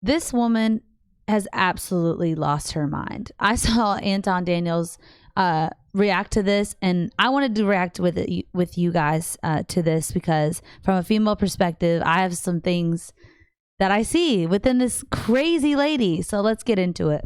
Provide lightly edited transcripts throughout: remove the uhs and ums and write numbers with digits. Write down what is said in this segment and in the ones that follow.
This woman has absolutely lost her mind. I saw Anton Daniels react to this, and I wanted to react with you guys to this because from a female perspective, I have some things that I see within this crazy lady. So let's get into it.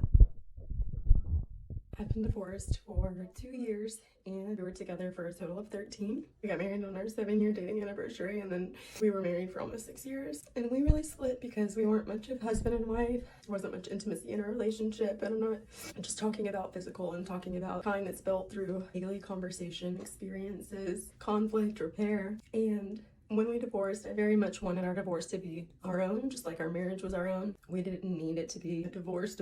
I've been divorced for 2 years, and we were together for a total of 13. We got married on our 7-year dating anniversary, and then we were married for almost 6 years. And we really split because we weren't much of husband and wife. There wasn't much intimacy in our relationship, and I'm not just talking about physical. I'm talking about kind that's built through daily conversation, experiences, conflict, repair, and when we divorced, I very much wanted our divorce to be our own, just like our marriage was our own. We didn't need it to be a divorce.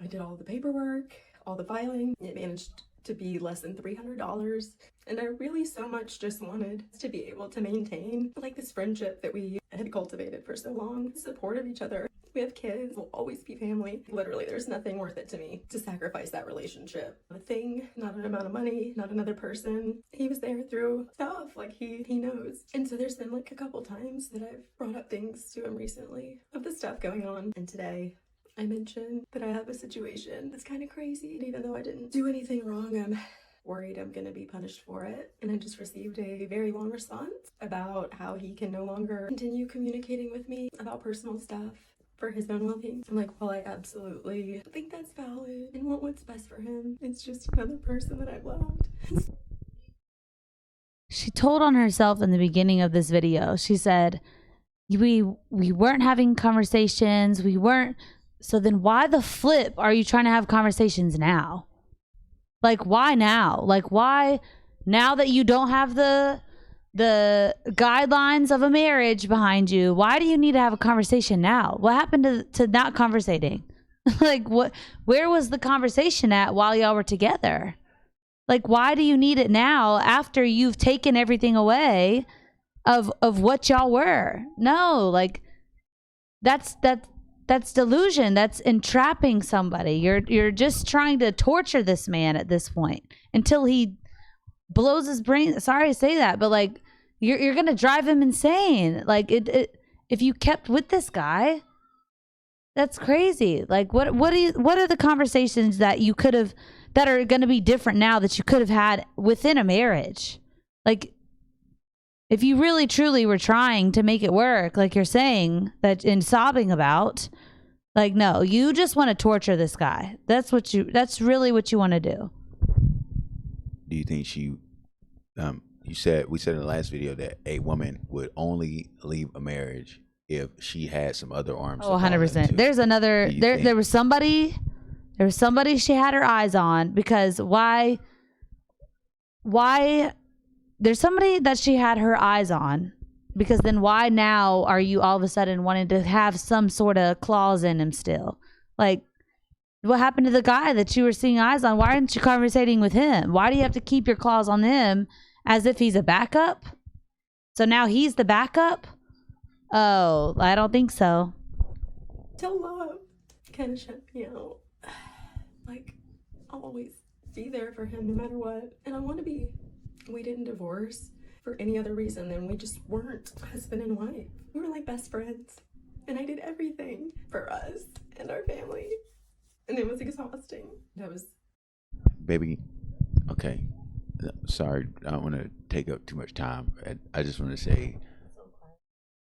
I did all the paperwork, all the filing. It managed to be less than $300. And I really so much just wanted to be able to maintain like this friendship that we had cultivated for so long, support of each other. We have kids, we'll always be family. Literally, there's nothing worth it to me to sacrifice that relationship. Not a thing, not an amount of money, not another person. He was there through stuff, like he knows. And so there's been like a couple times that I've brought up things to him recently of the stuff going on. And today I mentioned that I have a situation that's kind of crazy. And even though I didn't do anything wrong, I'm worried I'm gonna be punished for it. And I just received a very long response about how he can no longer continue communicating with me about personal stuff for his own well-being. I'm like, well, I absolutely think that's valid and want what's best for him. It's just another person that I've loved. She told on herself in the beginning of this video. She said, we weren't having conversations. We weren't. So then why the flip are you trying to have conversations now? Like, why now? Like, why now that you don't have the guidelines of a marriage behind you, why do you need to have a conversation now? What happened to not conversating? Like, where was the conversation at while y'all were together? Like, why do you need it now after you've taken everything away of what y'all were? No, like that's delusion. That's entrapping somebody. You're just trying to torture this man at this point until he blows his brain. Sorry to say that, but like you're gonna drive him insane. Like if you kept with this guy, that's crazy. Like what are the conversations that you could have that are gonna be different now that you could have had within a marriage? Like if you really truly were trying to make it work, like you're saying that and sobbing about, like no, you just want to torture this guy. That's really what you want to do. Do you think she we said in the last video that a woman would only leave a marriage if she had some other arms? Oh, 100%. There's another there was somebody she had her eyes on, because why there's somebody that she had her eyes on, because then why now are you all of a sudden wanting to have some sort of clause in him still? Like, what happened to the guy that you were seeing eyes on? Why aren't you conversating with him? Why do you have to keep your claws on him as if he's a backup? So now he's the backup? Oh, I don't think so. Till love kind of shut me out. Like, I'll always be there for him no matter what. And I want to be. We didn't divorce for any other reason than we just weren't husband and wife. We were like best friends. And I did everything for us and our family. And it was exhausting. That was... Baby, okay. Sorry, I don't want to take up too much time. I just want to say,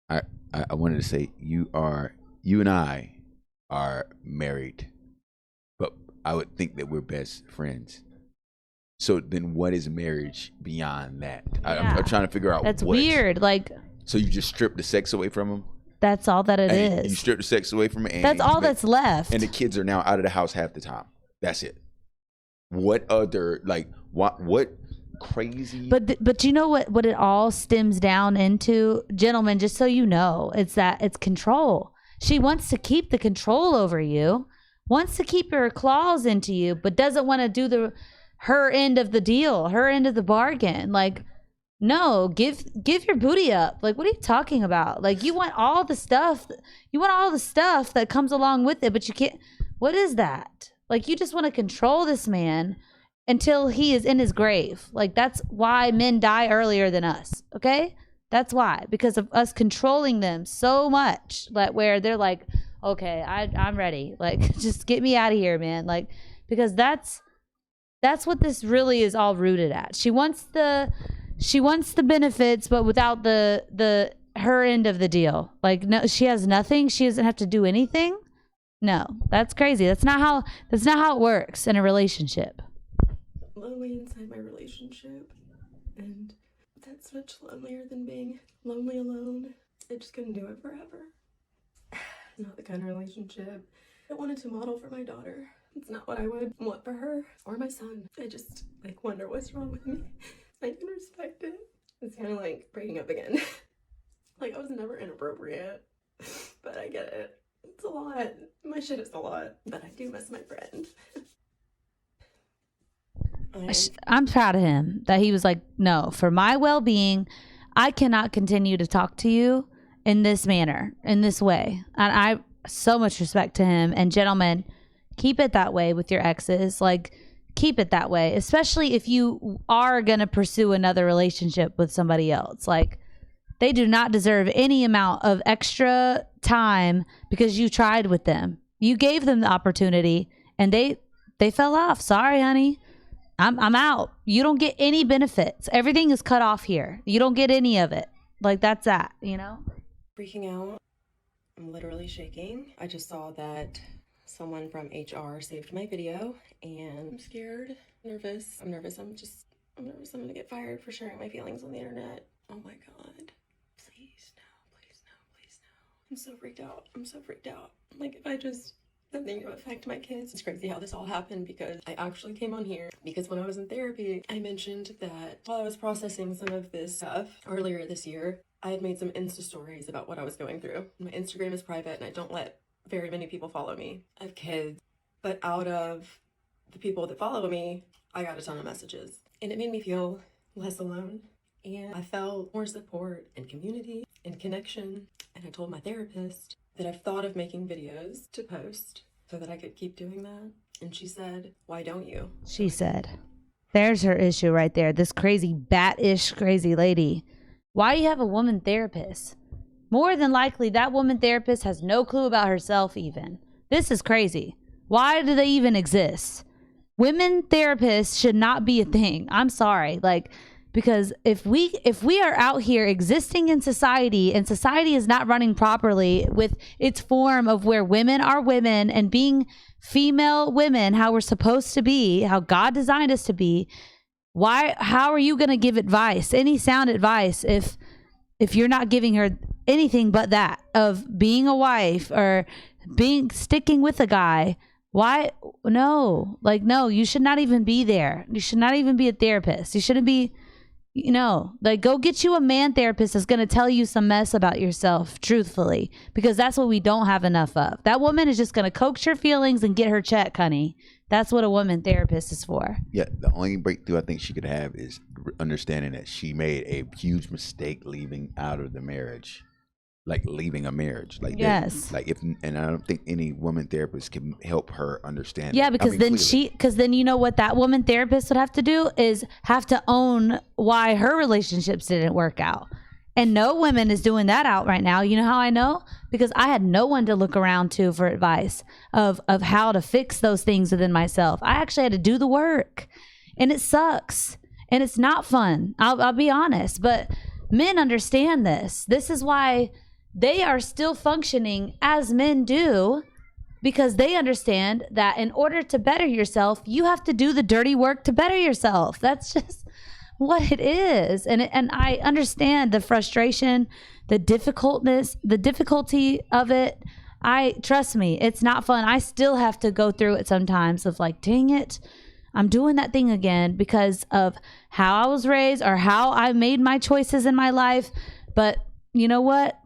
I wanted to say you and I are married, but I would think that we're best friends. So then what is marriage beyond that? Yeah. I'm trying to figure out. That's weird. Like, so you just strip the sex away from him? That's all that it is. You strip the sex away from it. That's all that's left. And the kids are now out of the house half the time. That's it. What other, like, what crazy? But you know what it all stems down into, gentlemen, just so you know, it's control. She wants to keep the control over you, wants to keep her claws into you, but doesn't want to do her end of the deal, her end of the bargain. Like, no, give your booty up. Like, what are you talking about? Like, you want all the stuff that comes along with it, but you can't. What is that? Like, you just want to control this man until he is in his grave. Like, that's why men die earlier than us. Okay, that's why, because of us controlling them so much that where they're like, okay, I'm ready. Like, just get me out of here, man. Like, because that's what this really is all rooted at. She wants the benefits, but without the her end of the deal. Like, no, she has nothing. She doesn't have to do anything. No, that's crazy. That's not how it works in a relationship. Lonely inside my relationship, and that's much lonelier than being lonely alone. I just couldn't do it forever. Not the kind of relationship I wanted to model for my daughter. It's not what I would want for her or my son. I just wonder what's wrong with me. I can respect it. It's kind of like breaking up again. I was never inappropriate, but I get it. It's a lot. My shit is a lot, but I do miss my friend. I'm proud of him that he was like, no, for my well-being, I cannot continue to talk to you in this manner, in this way. And I so much respect to him. And gentlemen, keep it that way with your exes. Like, keep it that way, especially if you are going to pursue another relationship with somebody else. Like, they do not deserve any amount of extra time because you tried with them. You gave them the opportunity and they fell off. Sorry, honey. I'm out. You don't get any benefits. Everything is cut off here. You don't get any of it. Like, that's that, you know? Freaking out. I'm literally shaking. I just saw that someone from HR saved my video and I'm scared, nervous. I'm nervous. I'm nervous I'm gonna get fired for sharing my feelings on the internet. Oh my God. Please no, please no, please no. I'm so freaked out. I'm so freaked out. Like, if I just something to affect my kids. It's crazy how this all happened because I actually came on here because when I was in therapy, I mentioned that while I was processing some of this stuff earlier this year, I had made some Insta stories about what I was going through. My Instagram is private and I don't let very many people follow me. I have kids, but out of the people that follow me, I got a ton of messages and it made me feel less alone. And I felt more support and community and connection. And I told my therapist that I've thought of making videos to post so that I could keep doing that. And she said, why don't you? She said, there's her issue right there. This crazy bat-ish crazy lady. Why do you have a woman therapist? More than likely, that woman therapist has no clue about herself even. This is crazy. Why do they even exist? Women therapists should not be a thing. I'm sorry. Like, because if we are out here existing in society and society is not running properly with its form of where women are women and being female women, how we're supposed to be, how God designed us to be, how are you going to give advice, any sound advice, if you're not giving her anything but that of being a wife or sticking with a guy? Why? No, like, no, you should not even be there. You should not even be a therapist. You shouldn't be, like, go get you a man therapist that's going to tell you some mess about yourself, truthfully, because that's what we don't have enough of. That woman is just going to coax your feelings and get her check, honey. That's what a woman therapist is for. Yeah, the only breakthrough I think she could have is understanding that she made a huge mistake leaving out of the marriage. Like leaving a marriage, like yes, and I don't think any woman therapist can help her understand. Yeah, because then you know what that woman therapist would have to do is have to own why her relationships didn't work out, and no woman is doing that out right now. You know how I know? Because I had no one to look around to for advice of how to fix those things within myself. I actually had to do the work, and it sucks, and it's not fun. I'll be honest, but men understand this. This is why they are still functioning as men do, because they understand that in order to better yourself, you have to do the dirty work to better yourself. That's just what it is. And I understand the frustration, the difficulty of it. Trust me, it's not fun. I still have to go through it sometimes of like, dang it, I'm doing that thing again because of how I was raised or how I made my choices in my life. But you know what?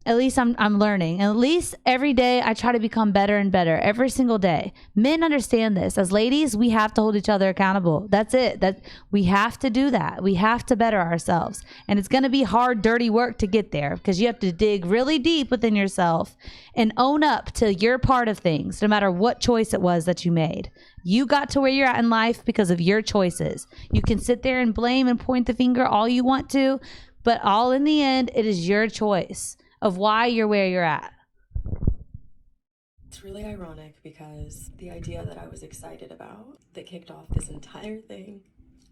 At least I'm learning. And at least every day I try to become better and better every single day. Men understand this. As ladies, we have to hold each other accountable. That's it. That we have to do that. We have to better ourselves. And it's going to be hard, dirty work to get there because you have to dig really deep within yourself and own up to your part of things, no matter what choice it was that you made. You got to where you're at in life because of your choices. You can sit there and blame and point the finger all you want to, but all in the end, it is your choice of why you're where you're at. It's really ironic because the idea that I was excited about that kicked off this entire thing,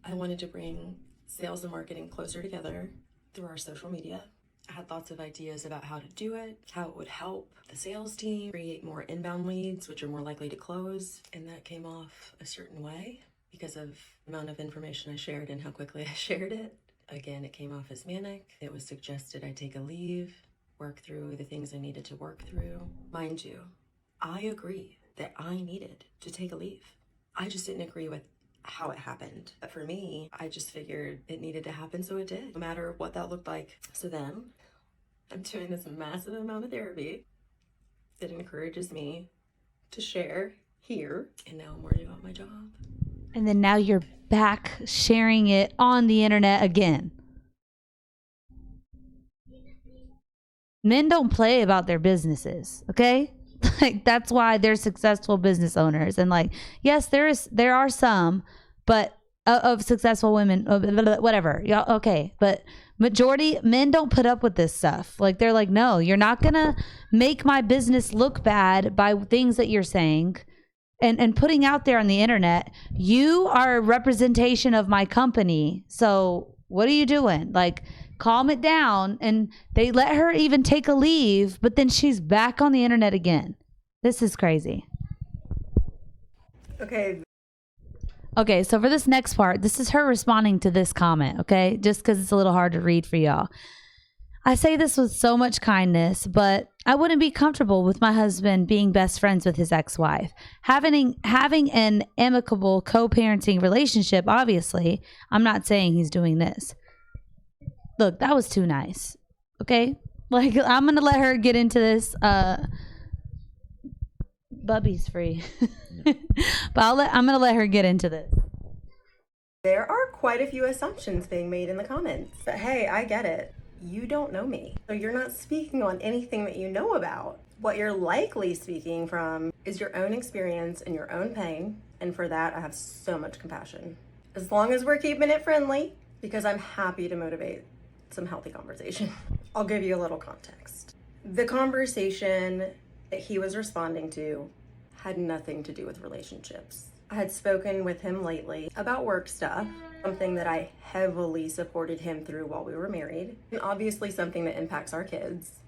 I wanted to bring sales and marketing closer together through our social media. I had lots of ideas about how to do it, how it would help the sales team create more inbound leads, which are more likely to close. And that came off a certain way because of the amount of information I shared and how quickly I shared it. Again, it came off as manic. It was suggested I take a leave, work through the things I needed to work through. Mind you, I agree that I needed to take a leave. I just didn't agree with how it happened. But for me, I just figured it needed to happen, so it did, no matter what that looked like. So then, I'm doing this massive amount of therapy that encourages me to share here, and now I'm worried about my job. And then now you're back sharing it on the internet again. Men don't play about their businesses, okay? Like, that's why they're successful business owners. And like, yes, there are some, but of successful women, whatever. Yeah, okay. But majority men don't put up with this stuff. Like, they're like, no, you're not gonna make my business look bad by things that you're saying and putting out there on the internet. You are a representation of my company. So what are you doing? Like, calm it down. And they let her even take a leave, but then she's back on the internet again. This is crazy. Okay, so for this next part, this is her responding to this comment, okay? Just because it's a little hard to read for y'all. I say this with so much kindness, but I wouldn't be comfortable with my husband being best friends with his ex-wife. Having an amicable co-parenting relationship, obviously. I'm not saying he's doing this. Look, that was too nice, okay? Like, I'm going to let her get into this. Bubby's free. But I'm going to let her get into this. There are quite a few assumptions being made in the comments. But hey, I get it. You don't know me. So you're not speaking on anything that you know about. What you're likely speaking from is your own experience and your own pain. And for that, I have so much compassion. As long as we're keeping it friendly, because I'm happy to motivate some healthy conversation. I'll give you a little context. The conversation that he was responding to had nothing to do with relationships. I had spoken with him lately about work stuff, something that I heavily supported him through while we were married, and obviously something that impacts our kids.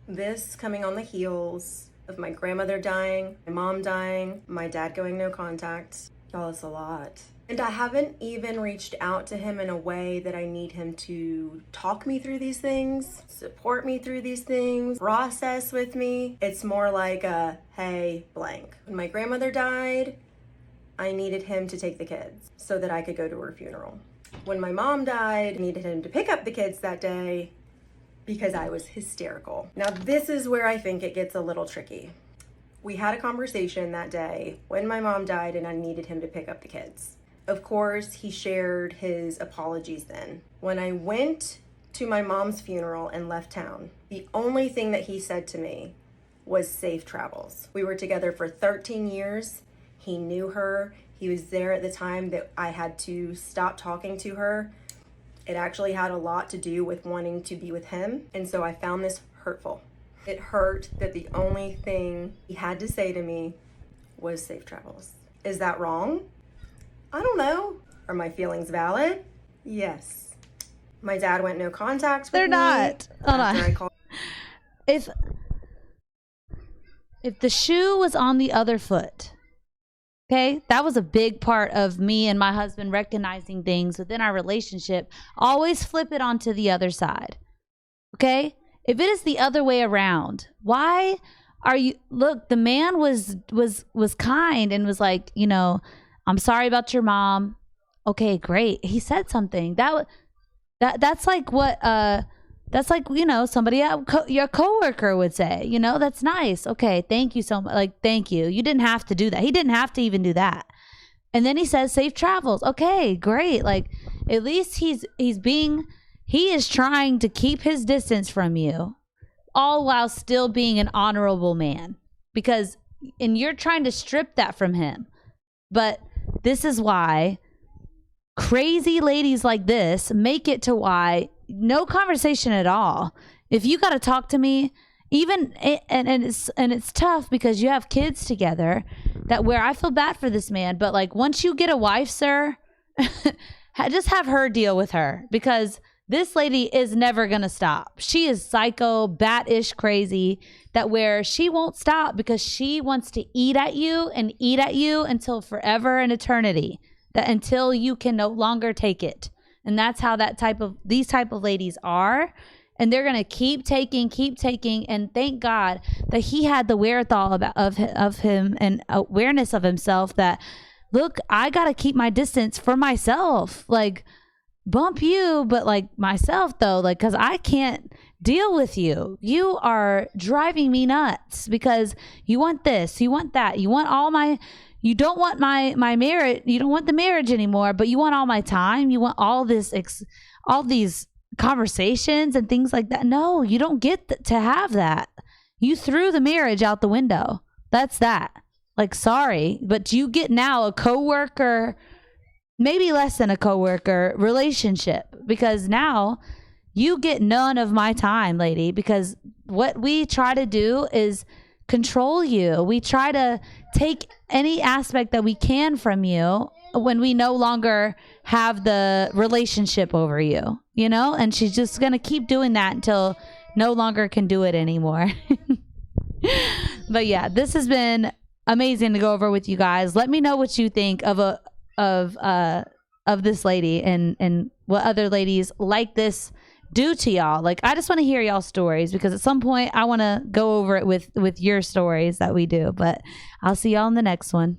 This coming on the heels of my grandmother dying, my mom dying, my dad going no contact. Y'all, it's a lot. And I haven't even reached out to him in a way that I need him to talk me through these things, support me through these things, process with me. It's more like a, hey, blank. When my grandmother died, I needed him to take the kids so that I could go to her funeral. When my mom died, I needed him to pick up the kids that day because I was hysterical. Now, this is where I think it gets a little tricky. We had a conversation that day when my mom died and I needed him to pick up the kids. Of course, he shared his apologies then. When I went to my mom's funeral and left town, the only thing that he said to me was safe travels. We were together for 13 years. He knew her. He was there at the time that I had to stop talking to her. It actually had a lot to do with wanting to be with him. And so I found this hurtful. It hurt that the only thing he had to say to me was safe travels. Is that wrong? I don't know. Are my feelings valid? Yes. My dad went no contact with me. They're not. Hold on. If the shoe was on the other foot, okay, that was a big part of me and my husband recognizing things within our relationship. Always flip it onto the other side, okay? If it is the other way around, why are you? Look, the man was kind and was like, you know, I'm sorry about your mom. Okay, great. He said something that's like what that's like, you know, somebody your coworker would say, you know, that's nice. Okay, thank you so much. Like, thank you. You didn't have to do that. He didn't have to even do that. And then he says safe travels. Okay, great. Like, at least he is trying to keep his distance from you, all while still being an honorable man. And you're trying to strip that from him. But this is why crazy ladies like this make it to why no conversation at all. If you got to talk to me, even and it's tough because you have kids together, that where I feel bad for this man, but like once you get a wife, sir, just have her deal with her, because this lady is never gonna stop. She is psycho, bat-ish crazy, that where she won't stop because she wants to eat at you until forever and eternity, that until you can no longer take it. And that's how these type of ladies are. And they're gonna keep taking. And thank God that he had the wherewithal of him and awareness of himself that, look, I gotta keep my distance for myself. Like, bump you, but like myself though, like, cause I can't deal with you. You are driving me nuts because you want this, you want that, you want you don't want my marriage, you don't want the marriage anymore, but you want all my time, you want all these conversations and things like that. No, you don't get to have that. You threw the marriage out the window. That's that. Like, sorry, but you get now a coworker, maybe less than a coworker relationship, because now you get none of my time, lady, because what we try to do is control you. We try to take any aspect that we can from you when we no longer have the relationship over you, you know? And she's just going to keep doing that until no longer can do it anymore. But yeah, this has been amazing to go over with you guys. Let me know what you think of this lady and what other ladies like this do to y'all. Like, I just want to hear y'all stories, because at some point I want to go over it with your stories that we do. But I'll see y'all in the next one.